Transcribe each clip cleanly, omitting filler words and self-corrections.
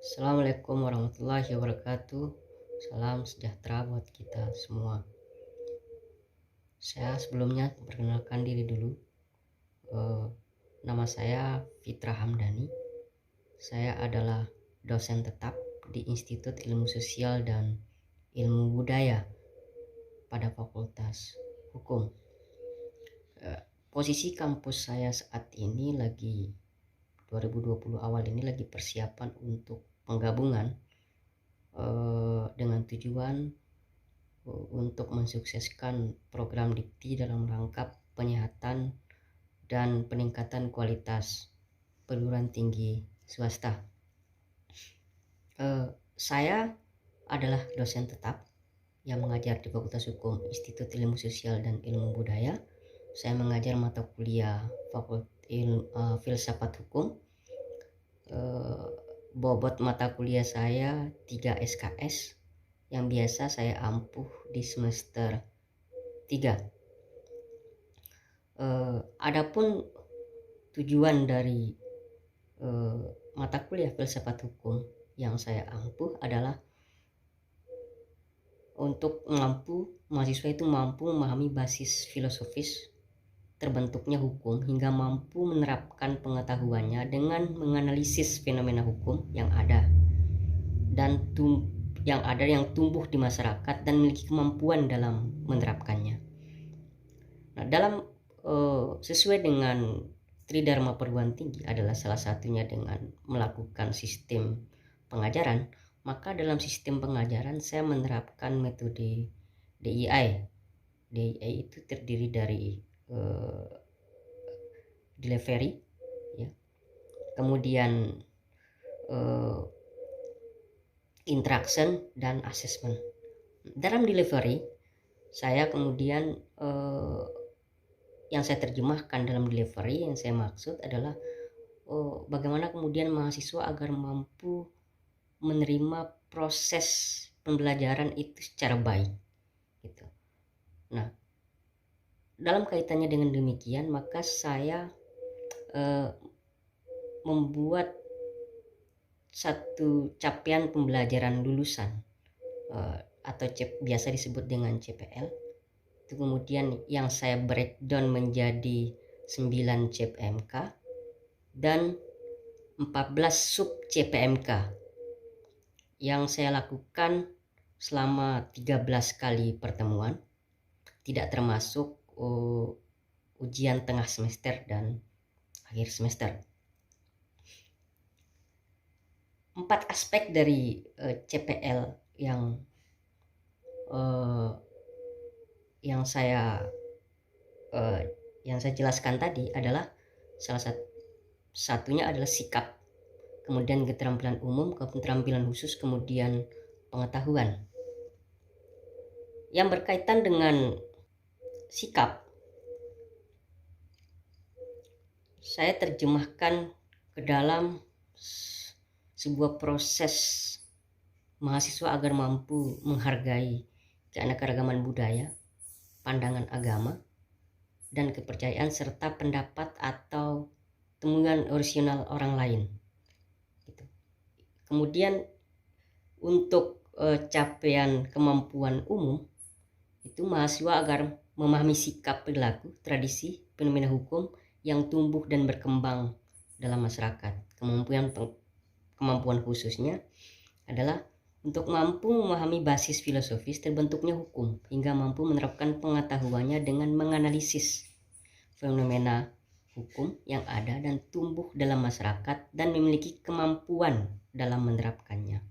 Assalamualaikum warahmatullahi wabarakatuh. Salam sejahtera buat kita semua. Saya sebelumnya perkenalkan diri dulu. Nama saya Fitra Hamdani. Saya adalah dosen tetap di Institut Ilmu Sosial dan Ilmu Budaya pada Fakultas Hukum. Posisi kampus saya saat ini lagi 2020 awal ini lagi persiapan untuk penggabungan dengan tujuan untuk mensukseskan program dikti dalam rangka penyehatan dan peningkatan kualitas perguruan tinggi swasta. Saya adalah dosen tetap yang mengajar di Fakultas Hukum Institut Ilmu Sosial dan Ilmu Budaya. Saya mengajar mata kuliah Filsafat Hukum. Bobot mata kuliah saya 3 SKS yang biasa saya ampuh di semester 3. Adapun tujuan dari mata kuliah Filsafat Hukum yang saya ampuh adalah untuk mahasiswa itu mampu memahami basis filosofis terbentuknya hukum hingga mampu menerapkan pengetahuannya dengan menganalisis fenomena hukum yang ada yang tumbuh di masyarakat dan memiliki kemampuan dalam menerapkannya. Nah, sesuai dengan Tridharma perguruan tinggi adalah salah satunya dengan melakukan sistem pengajaran, maka dalam sistem pengajaran saya menerapkan metode DII. DII itu terdiri dari delivery, ya, kemudian interaction dan assessment. Dalam delivery saya kemudian yang saya terjemahkan dalam delivery yang saya maksud adalah bagaimana kemudian mahasiswa agar mampu menerima proses pembelajaran itu secara baik gitu. Nah, dalam kaitannya dengan demikian, maka saya membuat satu capaian pembelajaran lulusan atau biasa disebut dengan CPL. Itu kemudian yang saya breakdown menjadi 9 CPMK dan 14 sub CPMK yang saya lakukan selama 13 kali pertemuan, tidak termasuk ujian tengah semester dan akhir semester. 4 aspek dari CPL yang saya jelaskan tadi adalah salah satunya adalah sikap, kemudian keterampilan umum, keterampilan khusus, kemudian pengetahuan. Yang berkaitan dengan sikap, saya terjemahkan ke dalam sebuah proses mahasiswa agar mampu menghargai keanekaragaman budaya, pandangan agama, dan kepercayaan serta pendapat atau temuan orisinal orang lain. Kemudian untuk capaian kemampuan umum itu mahasiswa agar memahami sikap, perilaku, tradisi, fenomena hukum yang tumbuh dan berkembang dalam masyarakat. Kemampuan khususnya adalah untuk mampu memahami basis filosofis terbentuknya hukum hingga mampu menerapkan pengetahuannya dengan menganalisis fenomena hukum yang ada dan tumbuh dalam masyarakat dan memiliki kemampuan dalam menerapkannya.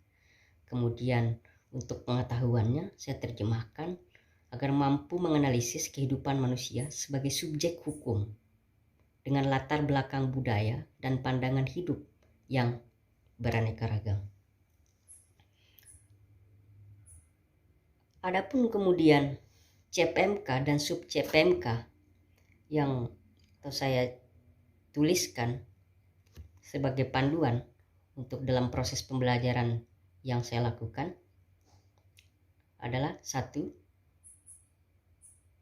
Kemudian untuk pengetahuannya saya terjemahkan agar mampu menganalisis kehidupan manusia sebagai subjek hukum dengan latar belakang budaya dan pandangan hidup yang beraneka ragam. Adapun kemudian CPMK dan sub CPMK yang saya tuliskan sebagai panduan untuk dalam proses pembelajaran yang saya lakukan adalah 1.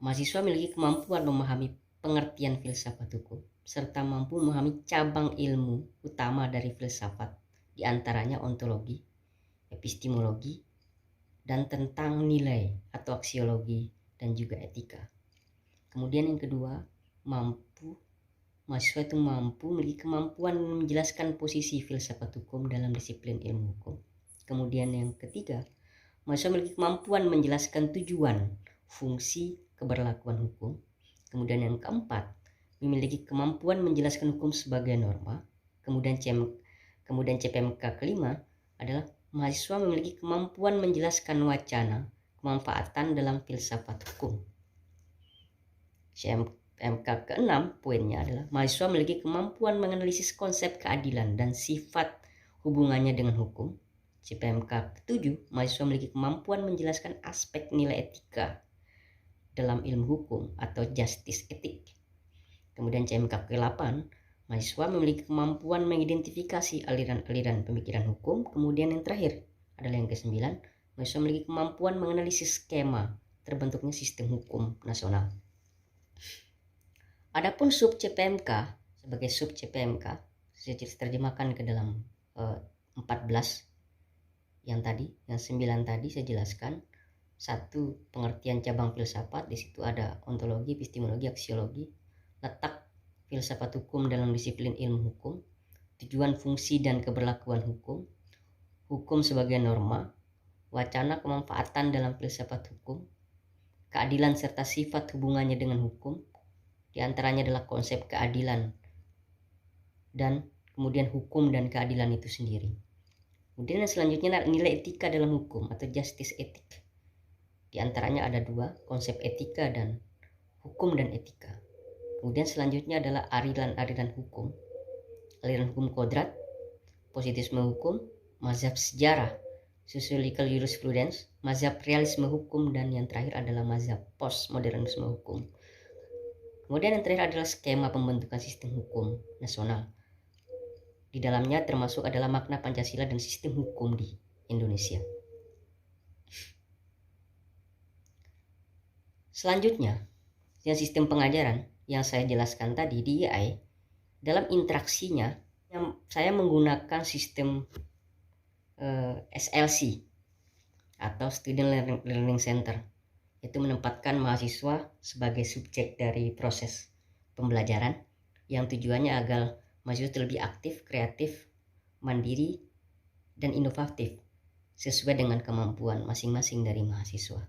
Mahasiswa memiliki kemampuan memahami pengertian filsafat hukum serta mampu memahami cabang ilmu utama dari filsafat diantaranya ontologi, epistemologi, dan tentang nilai atau aksiologi dan juga etika. Kemudian yang kedua, mahasiswa itu memiliki kemampuan menjelaskan posisi filsafat hukum dalam disiplin ilmu hukum. Kemudian yang ketiga, mahasiswa memiliki kemampuan menjelaskan tujuan, fungsi, keberlakuan hukum. Kemudian yang keempat, memiliki kemampuan menjelaskan hukum sebagai norma. Kemudian CPMK kelima adalah mahasiswa memiliki kemampuan menjelaskan wacana, kemanfaatan dalam filsafat hukum. CPMK keenam poinnya adalah mahasiswa memiliki kemampuan menganalisis konsep keadilan dan sifat hubungannya dengan hukum. CPMK ketujuh, mahasiswa memiliki kemampuan menjelaskan aspek nilai etika dalam ilmu hukum atau justice ethic. Kemudian CPMK ke-8, mahasiswa memiliki kemampuan mengidentifikasi aliran-aliran pemikiran hukum. Kemudian yang terakhir adalah yang ke-9, mahasiswa memiliki kemampuan menganalisis skema terbentuknya sistem hukum nasional. Adapun sub CPMK sebagai sub CPMK saya terjemahkan ke dalam 14 yang 9 tadi saya jelaskan. 1. Pengertian cabang filsafat, di situ ada ontologi, epistemologi, aksiologi, letak filsafat hukum dalam disiplin ilmu hukum, tujuan, fungsi, dan keberlakuan hukum, hukum sebagai norma, wacana kemanfaatan dalam filsafat hukum, keadilan serta sifat hubungannya dengan hukum, di antaranya adalah konsep keadilan dan kemudian hukum dan keadilan itu sendiri. Kemudian yang selanjutnya nilai etika dalam hukum atau justice ethic. Di antaranya ada 2, konsep etika dan hukum dan etika. Kemudian selanjutnya adalah aliran hukum kodrat, positisme hukum, mazhab sejarah, sociological jurisprudence, mazhab realisme hukum, dan yang terakhir adalah mazhab postmodernisme hukum. Kemudian yang terakhir adalah skema pembentukan sistem hukum nasional. Di dalamnya termasuk adalah makna Pancasila dan sistem hukum di Indonesia. Selanjutnya, yang sistem pengajaran yang saya jelaskan tadi di IAI, dalam interaksinya saya menggunakan sistem SLC atau Student Learning Center. Itu menempatkan mahasiswa sebagai subjek dari proses pembelajaran yang tujuannya agar mahasiswa lebih aktif, kreatif, mandiri, dan inovatif sesuai dengan kemampuan masing-masing dari mahasiswa.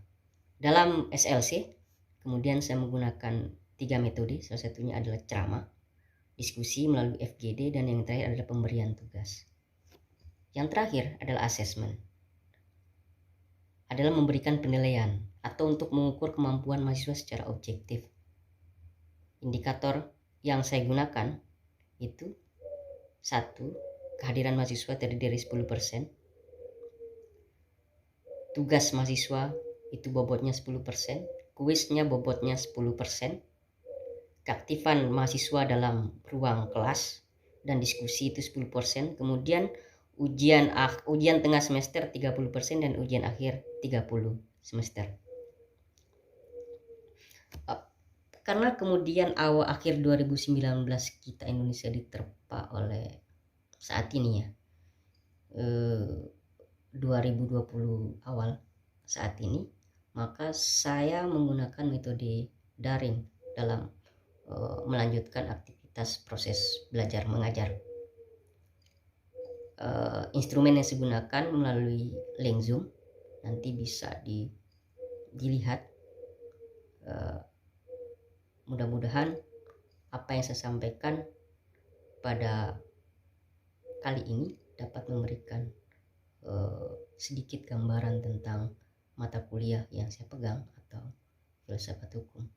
Dalam SLC, kemudian saya menggunakan 3 metode, salah satunya adalah ceramah, diskusi melalui FGD, dan yang terakhir adalah pemberian tugas. Yang terakhir adalah assessment, adalah memberikan penilaian atau untuk mengukur kemampuan mahasiswa secara objektif. Indikator yang saya gunakan itu 1. Kehadiran mahasiswa terdiri dari 10%. Tugas mahasiswa itu bobotnya 10%. Kuisnya bobotnya 10%. Keaktifan mahasiswa dalam ruang kelas dan diskusi itu 10%. Kemudian ujian tengah semester 30% dan ujian akhir 30 semester. Karena kemudian akhir 2019 kita Indonesia diterpa oleh saat ini ya 2020 awal saat ini, maka saya menggunakan metode daring dalam melanjutkan aktivitas proses belajar mengajar. Instrumen yang saya gunakan melalui link Zoom, nanti bisa dilihat. Mudah-mudahan apa yang saya sampaikan pada kali ini dapat memberikan sedikit gambaran tentang mata kuliah yang saya pegang atau filsafat hukum.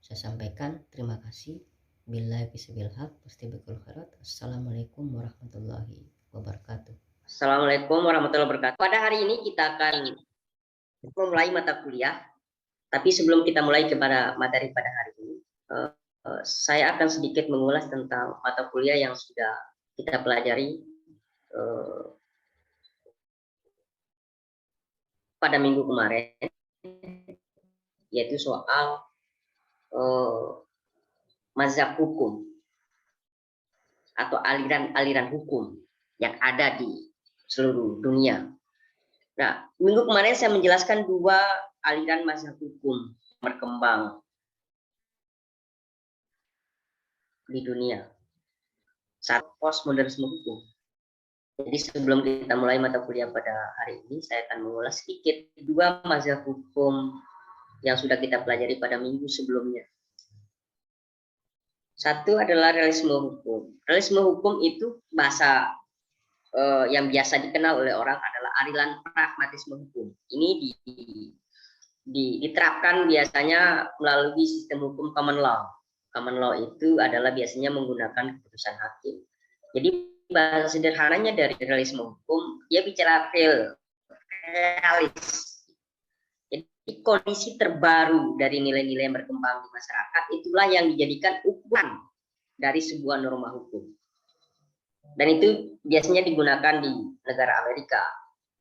Saya sampaikan terima kasih. Billahi bisabil haq, wastibiqul khairat. Assalamualaikum warahmatullahi wabarakatuh. Assalamualaikum warahmatullahi wabarakatuh. Pada hari ini kita akan memulai mata kuliah. Tapi sebelum kita mulai kepada materi pada hari ini, saya akan sedikit mengulas tentang mata kuliah yang sudah kita pelajari pada minggu kemarin, yaitu soal mazhab hukum atau aliran-aliran hukum yang ada di seluruh dunia. Nah, minggu kemarin saya menjelaskan dua aliran mazhab hukum berkembang di dunia. Satu, postmodernisme hukum. Jadi sebelum kita mulai mata kuliah pada hari ini, saya akan mengulas sedikit dua mazhab hukum yang sudah kita pelajari pada minggu sebelumnya. Satu adalah realisme hukum. Realisme hukum itu bahasa yang biasa dikenal oleh orang adalah aliran pragmatisme hukum. Ini diterapkan biasanya melalui sistem hukum common law. Common law itu adalah biasanya menggunakan keputusan hakim. Jadi bahasa sederhananya dari realisme hukum, dia bicara realis. Jadi kondisi terbaru dari nilai-nilai yang berkembang di masyarakat itulah yang dijadikan ukuran dari sebuah norma hukum. Dan itu biasanya digunakan di negara Amerika.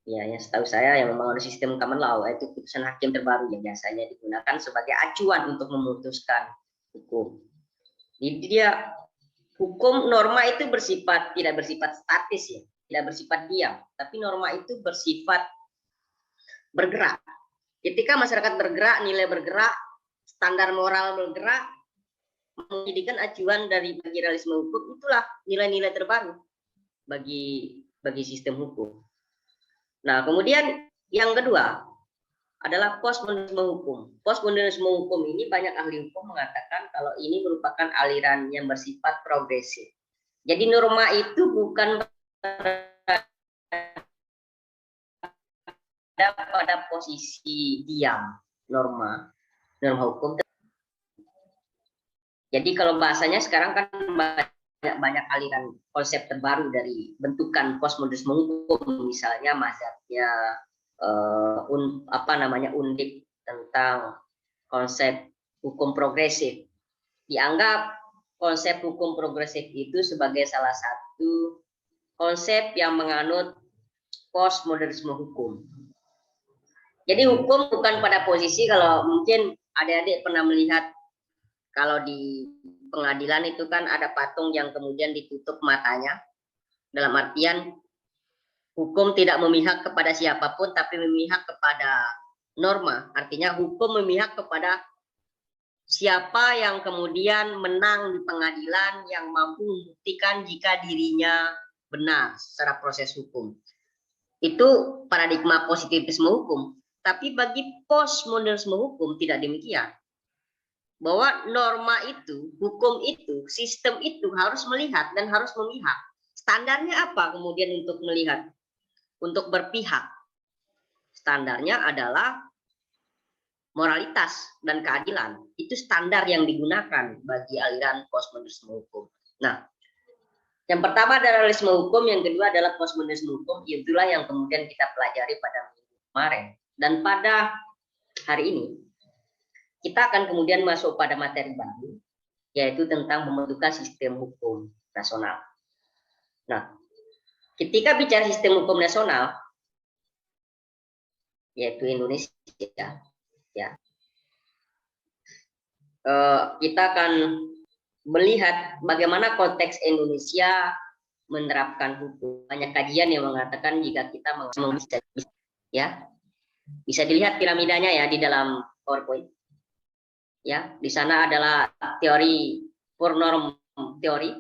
Ya, yang setahu saya yang memang ada sistem common law, yaitu putusan hakim terbaru yang biasanya digunakan sebagai acuan untuk memutuskan hukum. Jadi dia hukum norma itu tidak bersifat statis ya, tidak bersifat diam, tapi norma itu bersifat bergerak. Ketika masyarakat bergerak, nilai bergerak, standar moral bergerak, menjadikan acuan dari bagi realisme hukum itulah nilai-nilai terbaru bagi sistem hukum. Nah, kemudian yang kedua adalah postmodernisme hukum. Postmodernisme hukum ini banyak ahli hukum mengatakan kalau ini merupakan aliran yang bersifat progresif. Jadi norma itu bukan pada posisi diam, norma hukum. Jadi kalau bahasanya sekarang kan banyak aliran konsep terbaru dari bentukan postmodernisme hukum, misalnya mazhabnya Undip tentang konsep hukum progresif. Dianggap konsep hukum progresif itu sebagai salah satu konsep yang menganut postmodernisme hukum. Jadi hukum bukan pada posisi, kalau mungkin adik-adik pernah melihat kalau di pengadilan itu kan ada patung yang kemudian ditutup matanya, dalam artian hukum tidak memihak kepada siapapun tapi memihak kepada norma. Artinya hukum memihak kepada siapa yang kemudian menang di pengadilan, yang mampu membuktikan jika dirinya benar secara proses hukum. Itu paradigma positivisme hukum. Tapi bagi postmodernisme hukum tidak demikian. Bahwa norma itu, hukum itu, sistem itu harus melihat dan harus memihak. Standarnya apa kemudian untuk melihat, untuk berpihak? Standarnya adalah moralitas dan keadilan. Itu standar yang digunakan bagi aliran postmodernisme hukum. Nah, yang pertama adalah realisme hukum, yang kedua adalah postmodernisme hukum. Itulah yang kemudian kita pelajari pada minggu kemarin. Dan pada hari ini, kita akan kemudian masuk pada materi baru, yaitu tentang pembentukan sistem hukum nasional. Nah, ketika bicara sistem hukum nasional, yaitu Indonesia, ya, kita akan melihat bagaimana konteks Indonesia menerapkan hukum. Banyak kajian yang mengatakan jika kita bisa dilihat piramidanya ya di dalam PowerPoint. Ya, di sana adalah teori pure norm teori,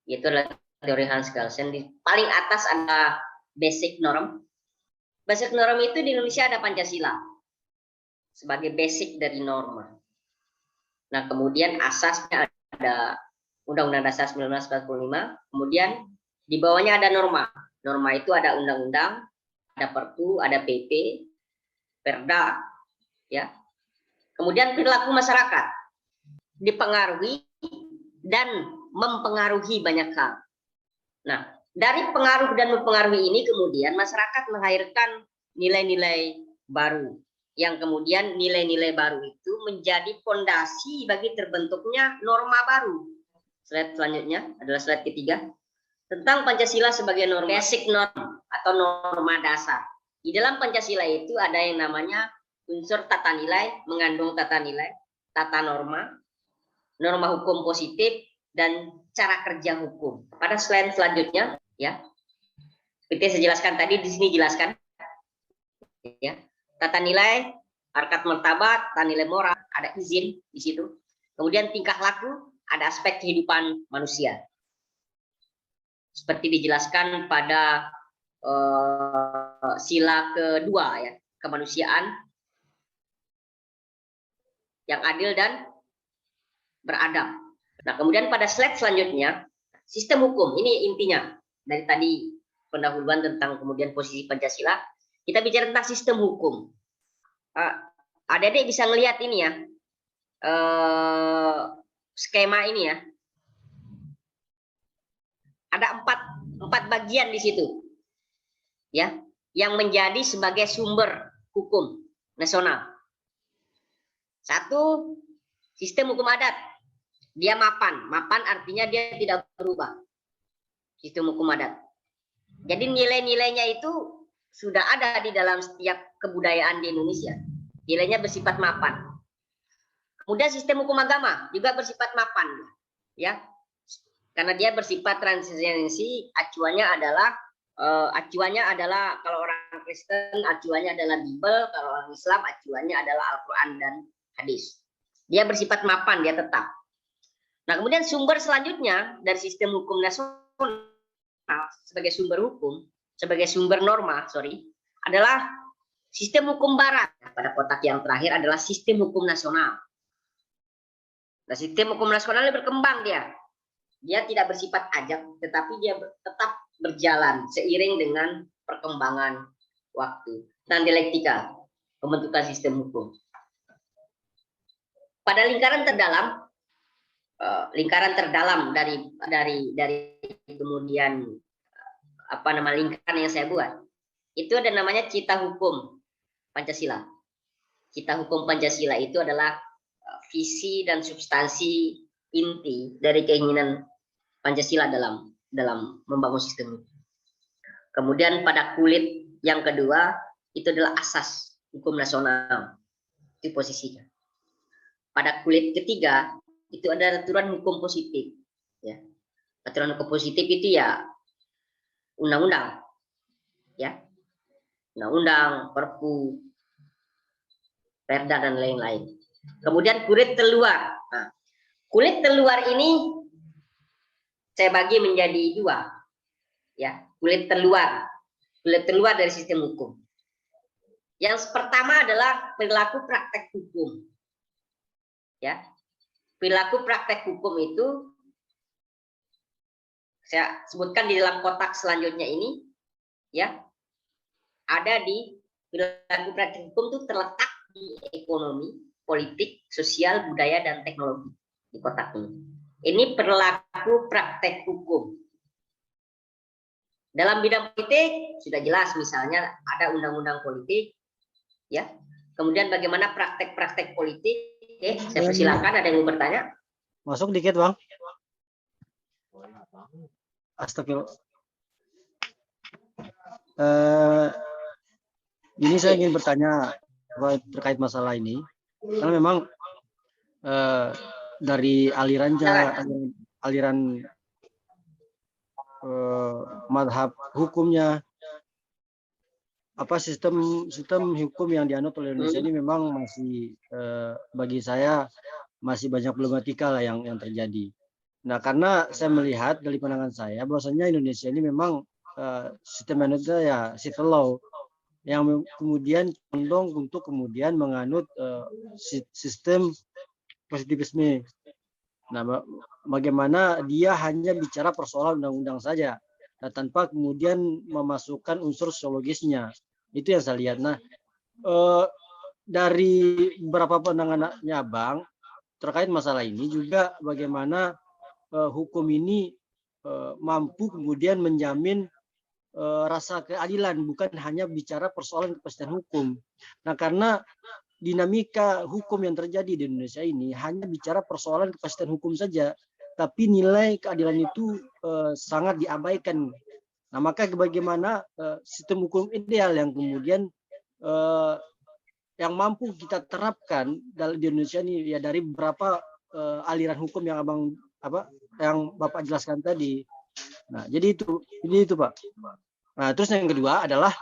yaitu adalah teori Hans Kelsen. Di paling atas ada basic norm. Basic norm itu di Indonesia ada Pancasila sebagai basic dari norma. Nah, kemudian asasnya ada Undang-Undang Dasar 1945. Kemudian di bawahnya ada norma. Norma itu ada undang-undang, ada Perpu, ada PP, Perda, ya. Kemudian perilaku masyarakat dipengaruhi dan mempengaruhi banyak hal. Nah, dari pengaruh dan mempengaruhi ini kemudian masyarakat melahirkan nilai-nilai baru, yang kemudian nilai-nilai baru itu menjadi fondasi bagi terbentuknya norma baru. Slide selanjutnya adalah slide ketiga, tentang Pancasila sebagai norma, basic norm atau norma dasar. Di dalam Pancasila itu ada yang namanya unsur tata nilai, mengandung tata nilai, tata norma, norma hukum positif, dan cara kerja hukum. Pada slide selanjutnya, ya, Seperti saya jelaskan tadi, di sini jelaskan ya, tata nilai, harkat martabat, tata nilai moral, ada izin di situ. Kemudian tingkah laku, ada aspek kehidupan manusia. Seperti dijelaskan pada sila kedua ya, kemanusiaan yang adil dan beradab. Nah, kemudian pada slide selanjutnya, sistem hukum. Ini intinya dari tadi pendahuluan tentang kemudian posisi Pancasila. Kita bicara tentang sistem hukum. Adik-adik bisa ngelihat ini ya, skema ini ya. Ada empat bagian di situ, ya, yang menjadi sebagai sumber hukum nasional. Satu, sistem hukum adat. Dia mapan. Mapan artinya dia tidak berubah. Sistem hukum adat. Jadi nilai-nilainya itu sudah ada di dalam setiap kebudayaan di Indonesia. Nilainya bersifat mapan. Kemudian sistem hukum agama juga bersifat mapan, ya, karena dia bersifat transiensi. Acuannya adalah kalau orang Kristen acuannya adalah Bible, kalau orang Islam acuannya adalah Al-Quran dan hadis. Dia bersifat mapan, dia tetap. Nah, kemudian sumber selanjutnya dari sistem hukum nasional sebagai sumber hukum, sebagai sumber norma, adalah sistem hukum barat. Pada kotak yang terakhir adalah sistem hukum nasional. Nah, sistem hukum nasional berkembang dia. Dia tidak bersifat ajak, tetapi dia tetap berjalan seiring dengan perkembangan waktu dan dialektika pembentukan sistem hukum. Pada lingkaran terdalam dari kemudian lingkaran yang saya buat, itu ada namanya cita hukum Pancasila. Cita hukum Pancasila itu adalah visi dan substansi inti dari keinginan Pancasila dalam membangun sistem hukum. Kemudian pada kulit yang kedua itu adalah asas hukum nasional, itu posisinya. Pada kulit ketiga itu ada aturan hukum positif, ya. Aturan hukum positif itu ya undang-undang, ya, undang-undang, perpu, perda dan lain-lain. Kemudian kulit terluar. Nah, kulit terluar ini saya bagi menjadi dua, ya. Kulit terluar dari sistem hukum. Yang pertama adalah perilaku praktek hukum, ya. Perilaku praktek hukum itu saya sebutkan di dalam kotak selanjutnya ini, ya. Ada di perilaku praktek hukum itu terletak di ekonomi, politik, sosial, budaya, dan teknologi di kotak ini. Ini perilaku praktek hukum. Dalam bidang politik sudah jelas, misalnya ada undang-undang politik, ya. Kemudian bagaimana praktek-praktek politik? Oke, saya persilakan, ada yang mau bertanya? Masuk dikit, Bang. Astagfirullah. Ini saya ingin bertanya terkait masalah ini, karena memang dari aliran madhab hukumnya, sistem hukum yang dianut oleh Indonesia ini memang masih bagi saya masih banyak problematika lah yang terjadi. Nah, karena saya melihat dari pandangan saya bahwasanya Indonesia ini memang sistem anutnya ya civil law yang kemudian condong untuk kemudian menganut sistem positivisme. Nah, bagaimana dia hanya bicara persoalan undang-undang saja, nah, tanpa kemudian memasukkan unsur sosiologisnya. Itu yang saya lihat. Nah, dari beberapa pandangannya Bang terkait masalah ini juga bagaimana hukum ini mampu kemudian menjamin rasa keadilan, bukan hanya bicara persoalan kepastian hukum. Nah, karena dinamika hukum yang terjadi di Indonesia ini hanya bicara persoalan kepastian hukum saja, tapi nilai keadilan itu sangat diabaikan. Nah, maka bagaimana sistem hukum ideal yang kemudian yang mampu kita terapkan di Indonesia ini ya dari beberapa aliran hukum yang yang Bapak jelaskan tadi. Nah, jadi itu Pak. Nah, terus yang kedua adalah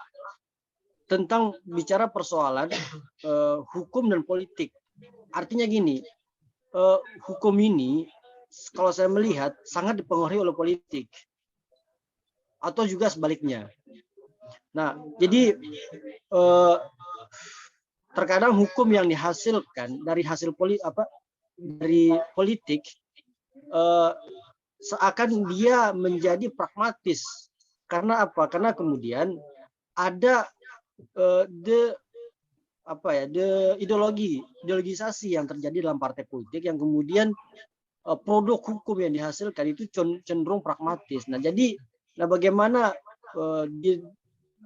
tentang bicara persoalan hukum dan politik. Artinya gini, hukum ini kalau saya melihat sangat dipengaruhi oleh politik atau juga sebaliknya. Nah, jadi terkadang hukum yang dihasilkan dari hasil dari politik seakan dia menjadi pragmatis. Karena apa? Karena kemudian ada ideologisasi yang terjadi dalam partai politik yang kemudian produk hukum yang dihasilkan itu cenderung pragmatis. Nah, jadi bagaimana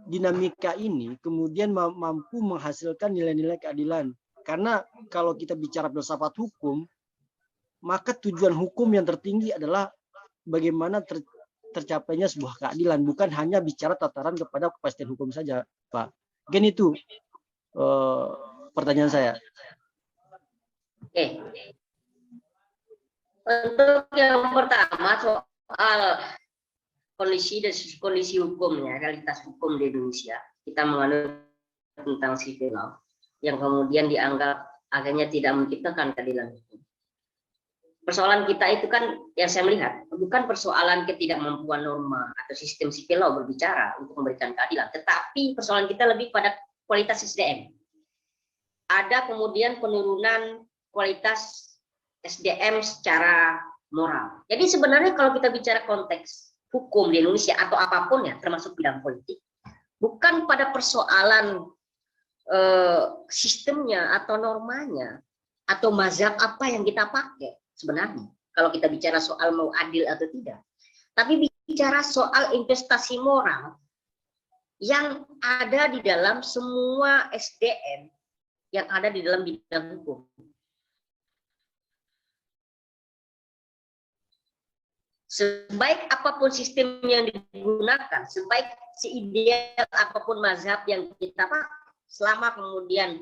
dinamika ini kemudian mampu menghasilkan nilai-nilai keadilan. Karena kalau kita bicara filsafat hukum, maka tujuan hukum yang tertinggi adalah bagaimana tercapainya sebuah keadilan, bukan hanya bicara tataran kepada kepastian hukum saja, Pak. Mungkin itu pertanyaan saya. Oke. Untuk yang pertama soal kondisi hukumnya, realitas hukum di Indonesia, kita menganut tentang civil law yang kemudian dianggap akhirnya tidak menciptakan keadilan hukum. Persoalan kita itu kan yang saya melihat bukan persoalan ketidakmampuan norma atau sistem civil law berbicara untuk memberikan keadilan, tetapi persoalan kita lebih pada kualitas SDM. Ada kemudian penurunan kualitas SDM secara moral. Jadi sebenarnya kalau kita bicara konteks hukum di Indonesia atau apapun ya, termasuk bidang politik, bukan pada persoalan sistemnya atau normanya atau mazhab apa yang kita pakai sebenarnya. Kalau kita bicara soal mau adil atau tidak, tapi bicara soal investasi moral yang ada di dalam semua SDM yang ada di dalam bidang hukum. Sebaik apapun sistem yang digunakan, sebaik seideal apapun mazhab yang kita pakai, selama kemudian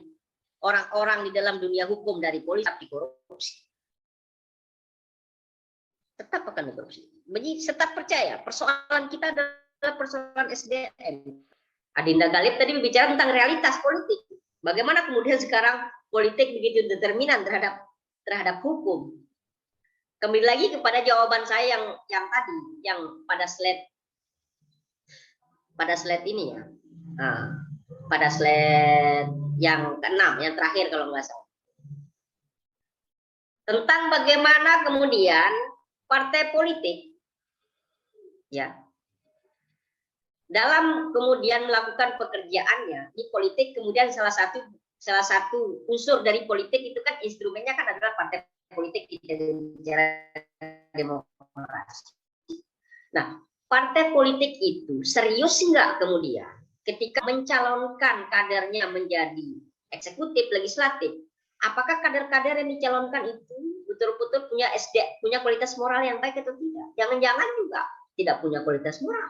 orang-orang di dalam dunia hukum dari polisi dikorupsi, tetap akan dikorupsi. Jadi tetap percaya persoalan kita adalah persoalan SDM. Adinda Galip tadi berbicara tentang realitas politik. Bagaimana kemudian sekarang politik begitu determinan terhadap hukum. Kembali lagi kepada jawaban saya yang tadi, yang pada slide ini ya. Nah, pada slide yang ke-6, yang terakhir kalau nggak salah. Tentang bagaimana kemudian partai politik ya dalam kemudian melakukan pekerjaannya di politik, kemudian salah satu unsur dari politik itu kan instrumennya kan adalah partai politik di negara demokrasi. Nah, partai politik itu serius nggak kemudian ketika mencalonkan kadernya menjadi eksekutif, legislatif? Apakah kader-kader yang dicalonkan itu betul-betul punya kualitas moral yang baik atau tidak? Jangan-jangan juga tidak punya kualitas moral.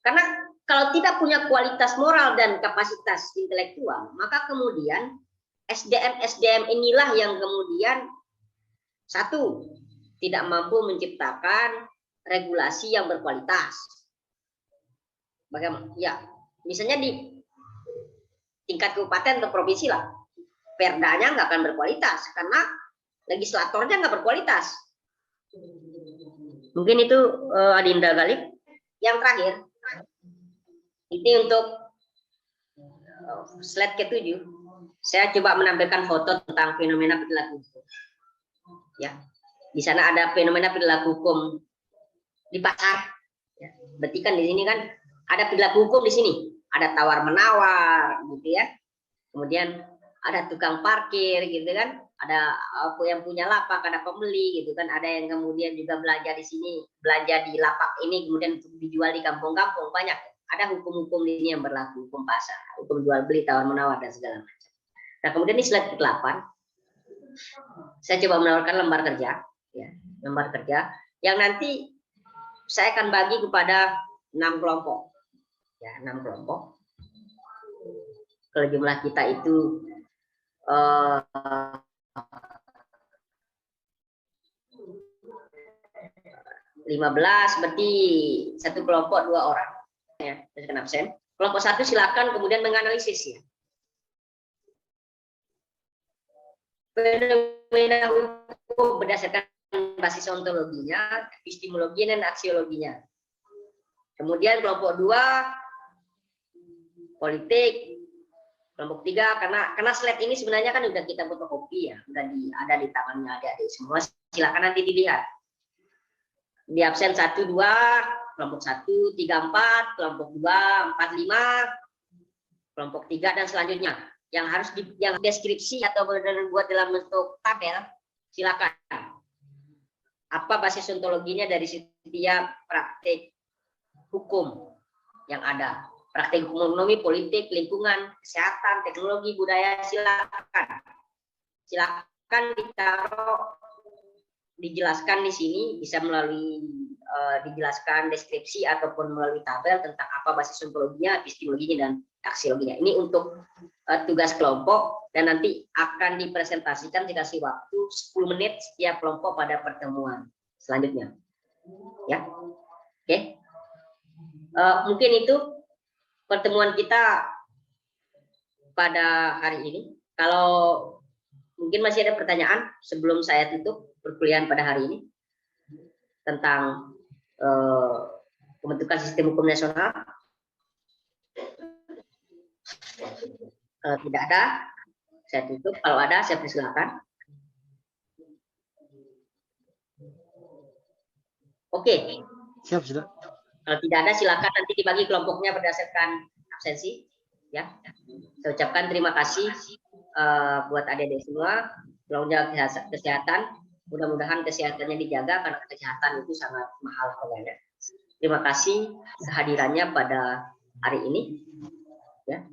Karena kalau tidak punya kualitas moral dan kapasitas intelektual, maka kemudian SDM inilah yang kemudian satu, tidak mampu menciptakan regulasi yang berkualitas. Bagaimana? Ya, misalnya di tingkat kabupaten atau provinsi lah, perdanya nggak akan berkualitas karena legislatornya nggak berkualitas. Mungkin itu Adinda Galip. Yang terakhir, ini untuk slide ke-7. Saya coba menampilkan foto tentang fenomena perilaku hukum. Ya, di sana ada fenomena perilaku hukum di pasar. Ya, berarti kan di sini kan ada perilaku hukum di sini. Ada tawar menawar, gitu ya. Kemudian ada tukang parkir, gitu kan. Ada yang punya lapak, ada pembeli, gitu kan. Ada yang kemudian juga belanja di sini, belanja di lapak ini, kemudian untuk dijual di kampung-kampung, banyak. Ada hukum-hukum di sini yang berlaku, hukum pasar, hukum jual beli, tawar menawar dan segala macam. Nah, kemudian di slide ke-8, saya coba menawarkan lembar kerja, ya, lembar kerja yang nanti saya akan bagi kepada 6 kelompok, ya, 6 kelompok. Kalau jumlah kita itu 8 15 berarti satu kelompok 2 orang. Ya, absen. Kelompok 1 silakan kemudian menganalisis ya. Fenomena hukum berdasarkan basis ontologinya, epistemologinya, dan aksiologinya. Kemudian kelompok 2 politik, kelompok 3 karena slide ini sebenarnya kan udah kita fotokopi ya, udah ada di tangannya adik-adik semua. Silakan nanti dilihat. Di absen 1 2, kelompok 1 3 4, kelompok 2 4 5, kelompok 3 dan selanjutnya. Yang harus yang deskripsi atau buat dalam bentuk tabel, silakan. Apa basis ontologinya dari setiap praktik hukum yang ada? Praktik hukum ekonomi, politik, lingkungan, kesehatan, teknologi, budaya, silakan. Silakan ditaruh, dijelaskan di sini, bisa melalui dijelaskan deskripsi ataupun melalui tabel tentang apa basis ontologinya, epistemologinya, dan aksiologinya. Ini untuk tugas kelompok dan nanti akan dipresentasikan, dikasih waktu 10 menit setiap kelompok pada pertemuan selanjutnya. Ya, oke. Mungkin itu pertemuan kita pada hari ini. Kalau mungkin masih ada pertanyaan sebelum saya tutup perkuliahan pada hari ini tentang pembentukan sistem hukum nasional. Kalau tidak ada, saya tutup. Kalau ada, saya persilakan. Oke. Siap, sudah. Kalau tidak ada, silakan nanti dibagi kelompoknya berdasarkan absensi. Ya, saya ucapkan terima kasih buat adik-adik semua. Tolong jaga kesehatan. Mudah-mudahan kesehatannya dijaga karena kesehatan itu sangat mahal harganya. Terima kasih kehadirannya pada hari ini. Ya.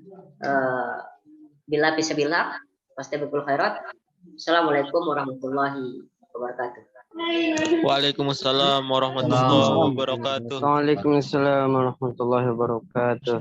Bila bismillah, fastabiqul khairat. Assalamualaikum warahmatullahi wabarakatuh. Waalaikumsalam warahmatullahi wabarakatuh. Waalaikumsalam warahmatullahi wabarakatuh.